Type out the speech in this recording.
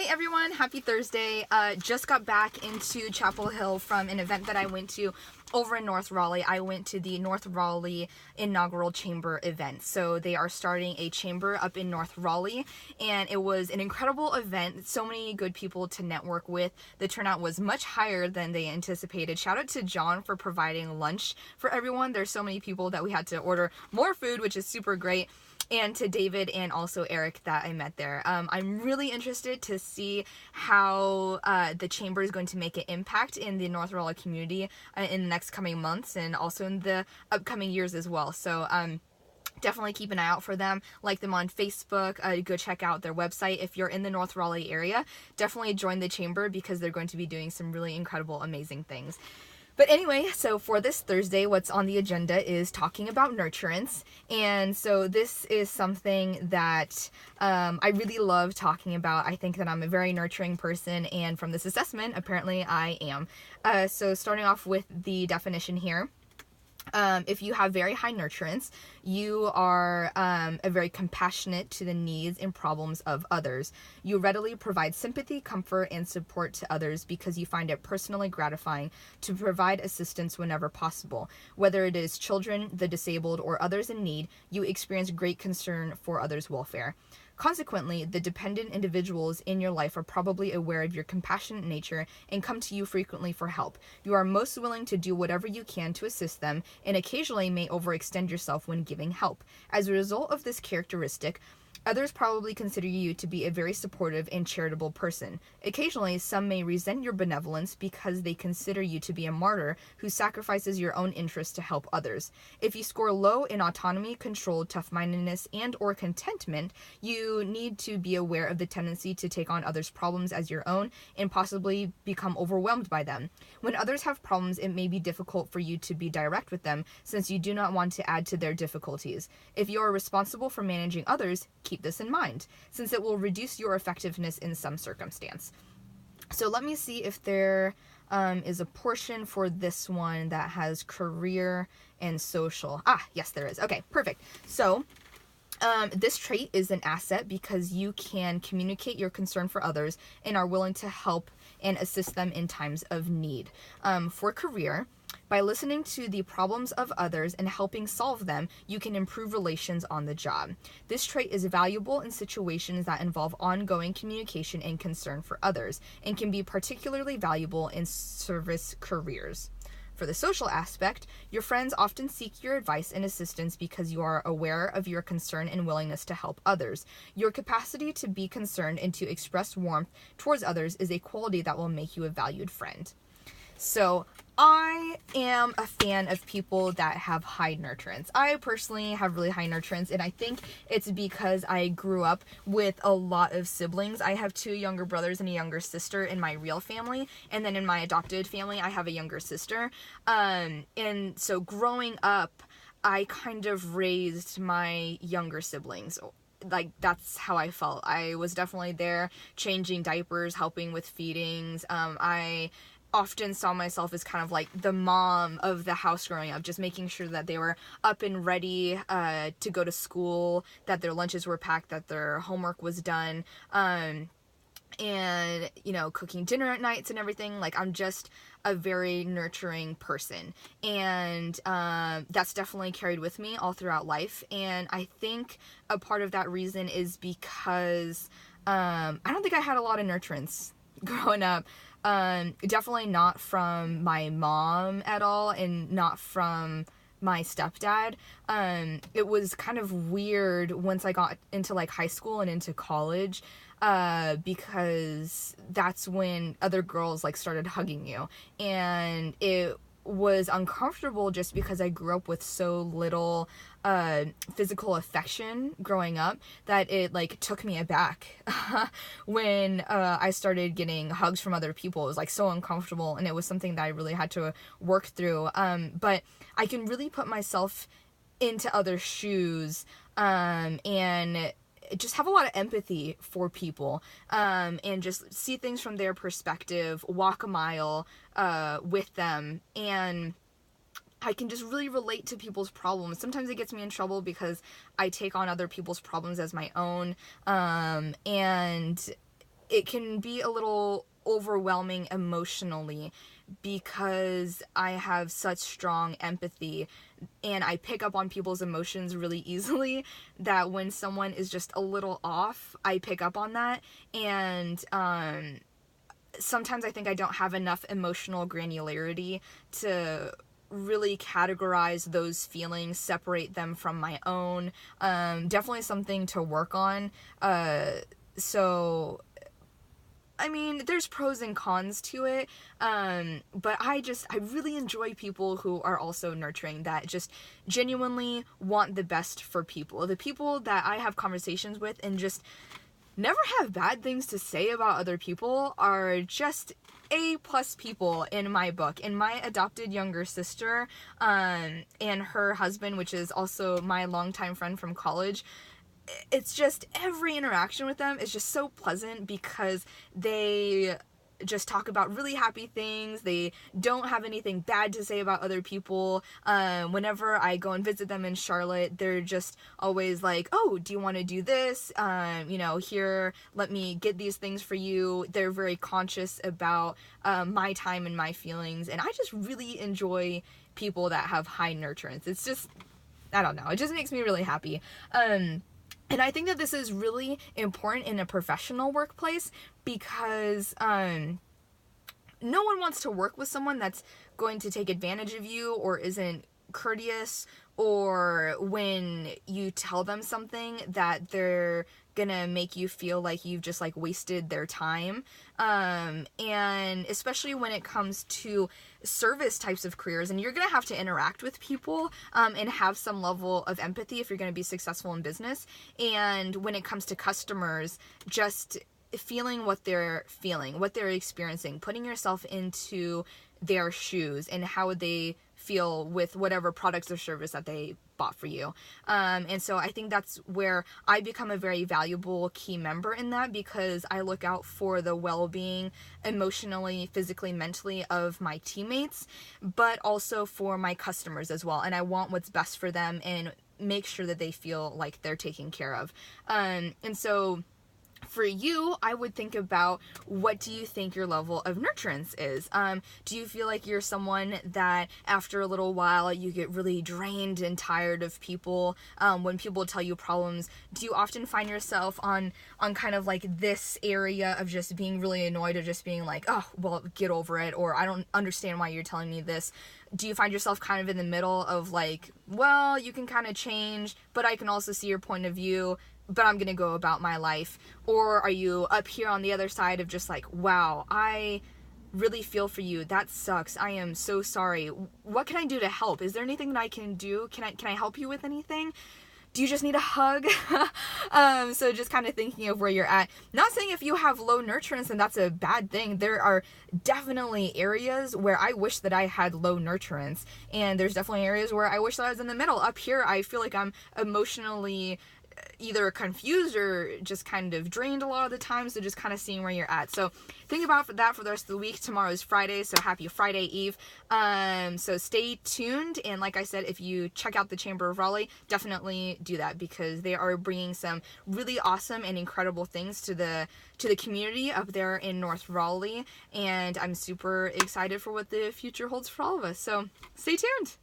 Hey everyone, happy Thursday. Just got back into Chapel Hill from an event that I went to over in North Raleigh. I went to the North Raleigh inaugural chamber event. So they are starting a chamber up in North Raleigh, and it was an incredible event. So many good people to network with. The turnout was much higher than they anticipated. Shout out to John for providing lunch for everyone. There's so many people that we had to order more food, which is super great. And to David and also Eric that I met there. I'm really interested to see how the chamber is going to make an impact in the North Raleigh community in the next coming months and also in the upcoming years as well. So definitely keep an eye out for them. Like them on Facebook. Go check out their website. If you're in the North Raleigh area, definitely join the chamber because they're going to be doing some really incredible, amazing things. But anyway, so for this Thursday, what's on the agenda is talking about nurturance. And so this is something that I really love talking about. I think that I'm a very nurturing person, and from this assessment, apparently I am. So starting off with the definition here. If you have very high nurturance, you are a very compassionate to the needs and problems of others. You readily provide sympathy, comfort, and support to others because you find it personally gratifying to provide assistance whenever possible. Whether it is children, the disabled, or others in need, you experience great concern for others' welfare. Consequently, the dependent individuals in your life are probably aware of your compassionate nature and come to you frequently for help. You are most willing to do whatever you can to assist them, and occasionally may overextend yourself when giving help. As a result of this characteristic, others probably consider you to be a very supportive and charitable person. Occasionally, some may resent your benevolence because they consider you to be a martyr who sacrifices your own interests to help others. If you score low in autonomy, control, tough-mindedness, and or contentment, you need to be aware of the tendency to take on others' problems as your own and possibly become overwhelmed by them. When others have problems, it may be difficult for you to be direct with them since you do not want to add to their difficulties. If you are responsible for managing others, keep this in mind, since it will reduce your effectiveness in some circumstance. So let me see if there is a portion for this one that has career and social. Yes, there is. Okay, perfect. So this trait is an asset because you can communicate your concern for others and are willing to help and assist them in times of need. For career, by listening to the problems of others and helping solve them, you can improve relations on the job. This trait is valuable in situations that involve ongoing communication and concern for others, and can be particularly valuable in service careers. For the social aspect, your friends often seek your advice and assistance because you are aware of your concern and willingness to help others. Your capacity to be concerned and to express warmth towards others is a quality that will make you a valued friend. So I am a fan of people that have high nurturance. I personally have really high nurturance, and I think it's because I grew up with a lot of siblings. I have 2 younger brothers and a younger sister in my real family, and then in my adopted family, I have a younger sister. And so growing up, I kind of raised my younger siblings. Like, that's how I felt. I was definitely there changing diapers, helping with feedings. I often saw myself as kind of like the mom of the house growing up, just making sure that they were up and ready to go to school, that their lunches were packed, that their homework was done, and, you know, cooking dinner at nights and everything. Like, I'm just a very nurturing person, and that's definitely carried with me all throughout life. And I think a part of that reason is because I don't think I had a lot of nurturance growing up. Definitely not from my mom at all, and not from my stepdad. It was kind of weird once I got into like high school and into college, because that's when other girls like started hugging you, and it was uncomfortable just because I grew up with so little physical affection growing up that it like took me aback when I started getting hugs from other people. It was like so uncomfortable, and it was something that I really had to work through. But I can really put myself into other shoes, and just have a lot of empathy for people, and just see things from their perspective, walk a mile with them, and I can just really relate to people's problems. Sometimes it gets me in trouble because I take on other people's problems as my own, and it can be a little overwhelming emotionally because I have such strong empathy and I pick up on people's emotions really easily, that when someone is just a little off, I pick up on that. And sometimes I think I don't have enough emotional granularity to really categorize those feelings, separate them from my own. Definitely something to work on. So I mean, there's pros and cons to it, but I really enjoy people who are also nurturing, that just genuinely want the best for people. The people that I have conversations with and just never have bad things to say about other people are just A+ people in my book. And my adopted younger sister, and her husband, which is also my longtime friend from college, it's just every interaction with them is just so pleasant because they just talk about really happy things. They don't have anything bad to say about other people. Whenever I go and visit them in Charlotte, they're just always like, oh, do you want to do this? Here, let me get these things for you. They're very conscious about my time and my feelings. And I just really enjoy people that have high nurturance. It's just, I don't know. It just makes me really happy. And I think that this is really important in a professional workplace because no one wants to work with someone that's going to take advantage of you or isn't courteous, or when you tell them something that they're gonna make you feel like you've just like wasted their time. And especially when it comes to service types of careers, and you're gonna have to interact with people and have some level of empathy if you're gonna be successful in business. And when it comes to customers, just feeling what they're feeling, what they're experiencing, putting yourself into their shoes, and how would they feel with whatever products or service that they bought for you. And so I think that's where I become a very valuable key member in that, because I look out for the well-being emotionally, physically, mentally of my teammates, but also for my customers as well. And I want what's best for them and make sure that they feel like they're taken care of. And so for you, I would think about, what do you think your level of nurturance is? Do you feel like you're someone that after a little while you get really drained and tired of people? When people tell you problems, do you often find yourself on kind of like this area of just being really annoyed, or just being like, oh, well, get over it, or I don't understand why you're telling me this? Do you find yourself kind of in the middle of like, well, you can kind of change, but I can also see your point of view, but I'm gonna go about my life? Or are you up here on the other side of just like, wow, I really feel for you, that sucks, I am so sorry, what can I do to help? Is there anything that I can do? Can I help you with anything? Do you just need a hug? So just kind of thinking of where you're at. Not saying if you have low nurturance and that's a bad thing. There are definitely areas where I wish that I had low nurturance, and there's definitely areas where I wish that I was in the middle. Up here, I feel like I'm emotionally either confused or just kind of drained a lot of the time, so just kind of seeing where you're at. So think about that for the rest of the week. Tomorrow is Friday, so happy Friday Eve. So stay tuned, and like I said, if you check out the Chamber of Raleigh, definitely do that, because they are bringing some really awesome and incredible things to the community up there in North Raleigh, and I'm super excited for what the future holds for all of us. So stay tuned.